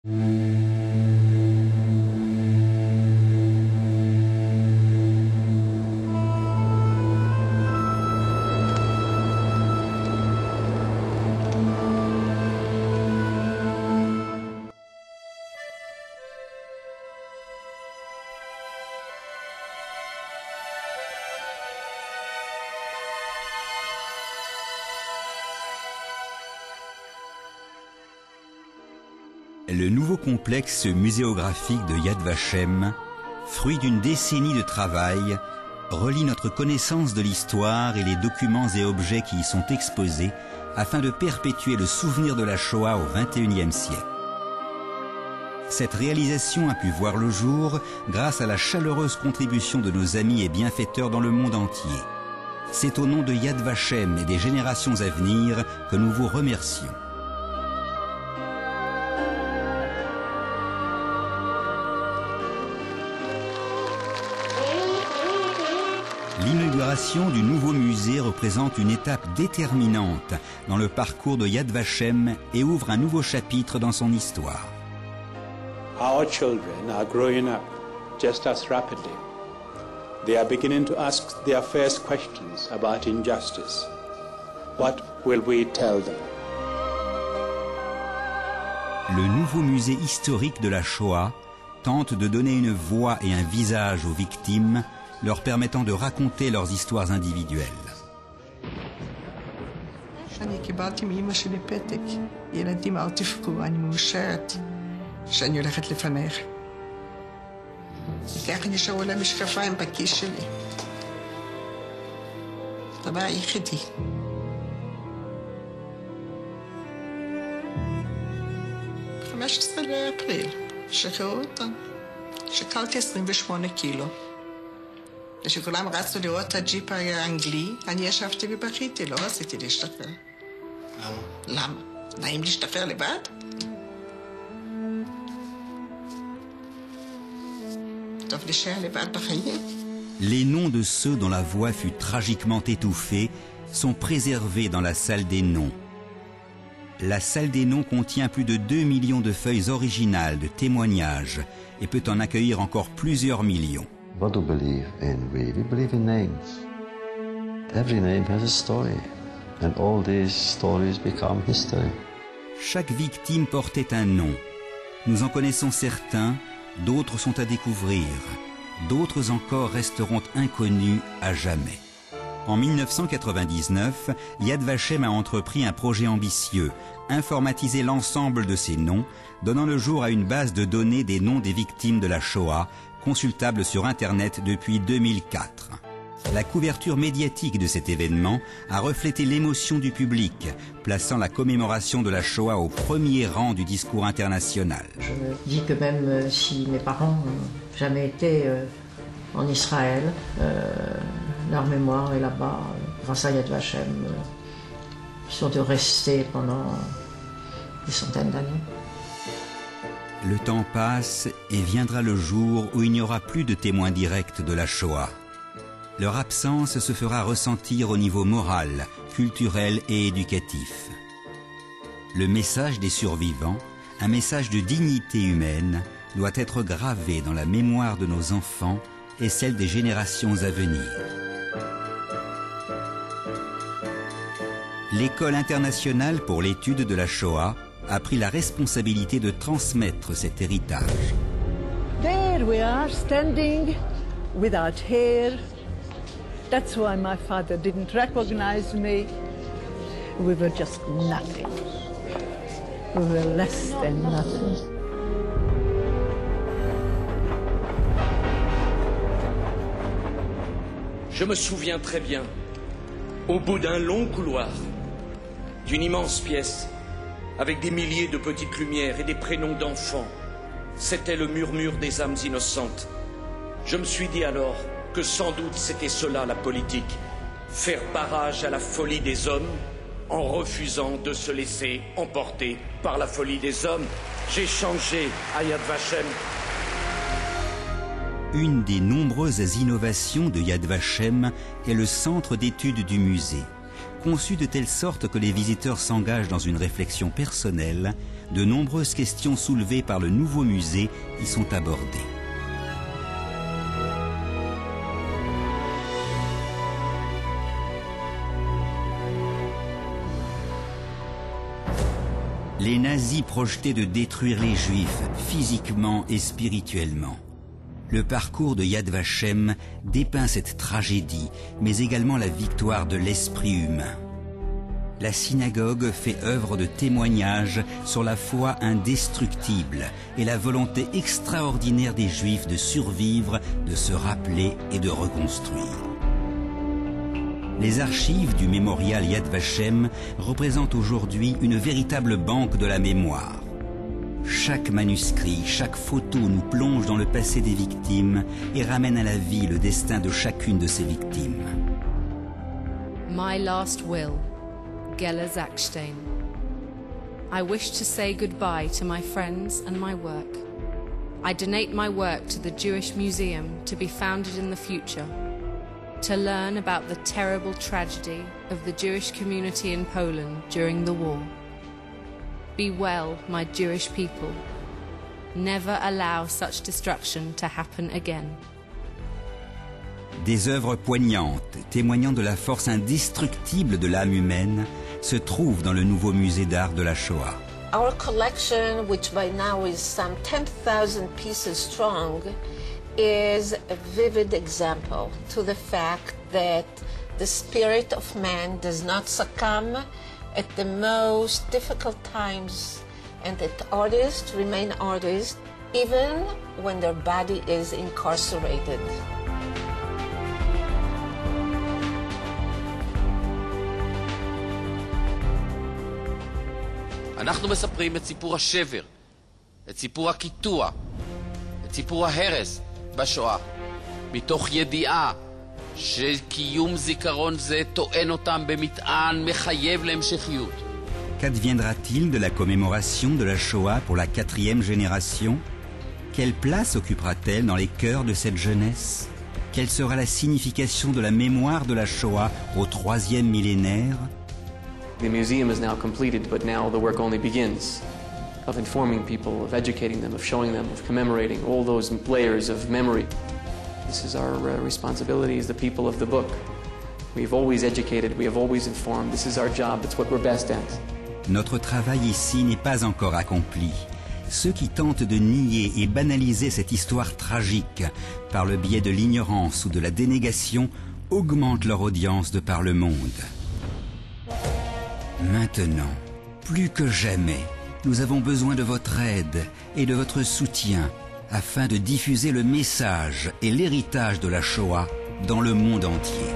Le nouveau complexe muséographique de Yad Vashem, fruit d'une décennie de travail, relie notre connaissance de l'histoire et les documents et objets qui y sont exposés afin de perpétuer le souvenir de la Shoah au XXIe siècle. Cette réalisation a pu voir le jour grâce à la chaleureuse contribution de nos amis et bienfaiteurs dans le monde entier. C'est au nom de Yad Vashem et des générations à venir que nous vous remercions. L'inauguration du nouveau musée représente une étape déterminante dans le parcours de Yad Vashem et ouvre un nouveau chapitre dans son histoire. Our children are growing up just as rapidly. They are beginning to ask their first questions about injustice. What will we tell them? Le nouveau musée historique de la Shoah tente de donner une voix et un visage aux victimes, leur permettant de raconter leurs histoires individuelles. אני קיבלתי מאמא שלי פתק. ילדים אל תבכו, אני מאושרת שאני הולכת לפניך. וככה נשארו לה משקפיים בכיס שלי. הדבר היחידי. ב-15 באפריל שחררו אותם. שקלתי 28 קילו. כשכולם רצו לראות את הג'יפ האנגלי, אני ישבתי ובכיתי, לא רציתי להשתחרר. למה? למה? נעים להשתחרר לבד? טוב להישאר לבד בחיים. Les noms de ceux dont la voix fut tragiquement étouffée sont préservés dans la salle des noms. La salle des noms contient plus de 2 millions de feuilles originales de témoignages et peut en accueillir encore plusieurs millions. What do we believe in? We believe in names. Every name has a story, and all these stories become history. Chaque victime portait un nom. Nous en connaissons certains, d'autres sont à découvrir. D'autres encore resteront inconnus à jamais. En 1999, Yad Vashem a entrepris un projet ambitieux, informatiser l'ensemble de ces noms, donnant le jour à une base de données des noms des victimes de la Shoah, consultable sur Internet depuis 2004. La couverture médiatique de cet événement a reflété l'émotion du public, plaçant la commémoration de la Shoah au premier rang du discours international. Je me dis que même si mes parents n'ont jamais été en Israël, leur mémoire est là-bas, grâce à Yad Vashem, sont de rester pendant des centaines d'années. Le temps passe et viendra le jour où il n'y aura plus de témoins directs de la Shoah. Leur absence se fera ressentir au niveau moral, culturel et éducatif. Le message des survivants, un message de dignité humaine, doit être gravé dans la mémoire de nos enfants et celle des générations à venir. L'École internationale pour l'étude de la Shoah a pris la responsabilité de transmettre cet héritage. There we are, standing without hair. That's why my father didn't recognize me. We were just nothing. We were less than nothing. Je me souviens très bien, au bout d'un long couloir, d'une immense pièce, avec des milliers de petites lumières et des prénoms d'enfants, c'était le murmure des âmes innocentes. Je me suis dit alors que sans doute c'était cela la politique, faire barrage à la folie des hommes en refusant de se laisser emporter par la folie des hommes. J'ai changé à Yad Vashem. Une des nombreuses innovations de Yad Vashem est le centre d'études du musée. Conçu de telle sorte que les visiteurs s'engagent dans une réflexion personnelle, de nombreuses questions soulevées par le nouveau musée y sont abordées. Les nazis projetaient de détruire les Juifs physiquement et spirituellement. Le parcours de Yad Vashem dépeint cette tragédie, mais également la victoire de l'esprit humain. La synagogue fait œuvre de témoignage sur la foi indestructible et la volonté extraordinaire des Juifs de survivre, de se rappeler et de reconstruire. Les archives du mémorial Yad Vashem représentent aujourd'hui une véritable banque de la mémoire. Chaque manuscrit, chaque photo nous plonge dans le passé des victimes et ramène à la vie le destin de chacune de ces victimes. My last will, Gela Zachstein. I wish to say goodbye to my friends and my work. I donate my work to the Jewish Museum to be founded in the future, to learn about the terrible tragedy of the Jewish community in Poland during the war. Be well, my Jewish people. Never allow such destruction to happen again. Des œuvres poignantes, témoignant de la force indestructible de l'âme humaine, se trouvent dans le nouveau musée d'art de la Shoah. Our collection, which by now is some 10,000 pieces strong, is a vivid example to the fact that the spirit of man does not succumb at the most difficult times, and that artists remain artists even when their body is incarcerated. אנחנו מספרים את סיפור השבר, את סיפור הקיטוע, את סיפור ההרס בשואה, מתוך ידיעה שקיום זיכרון זה טוען אותם במטען מחייב להמשכיות. Qu'adviendra-t-il de la commémoration de la Shoah pour la 4e génération? Quelle place occupera-t-elle dans les cœurs de cette jeunesse? Quelle sera la signification de la mémoire de la Shoah au 3e millénaire? The museum is now completed, but now the work only begins of informing people, of educating them, of showing them, of commemorating all those layers of memory. This is our responsibility as the people of the book. We've always educated, we have always informed. This is our job, it's what we're best at. Notre travail ici n'est pas encore accompli. Ceux qui tentent de nier et banaliser cette histoire tragique par le biais de l'ignorance ou de la dénégation augmentent leur audience de par le monde. Maintenant, plus que jamais, nous avons besoin de votre aide et de votre soutien afin de diffuser le message et l'héritage de la Shoah dans le monde entier.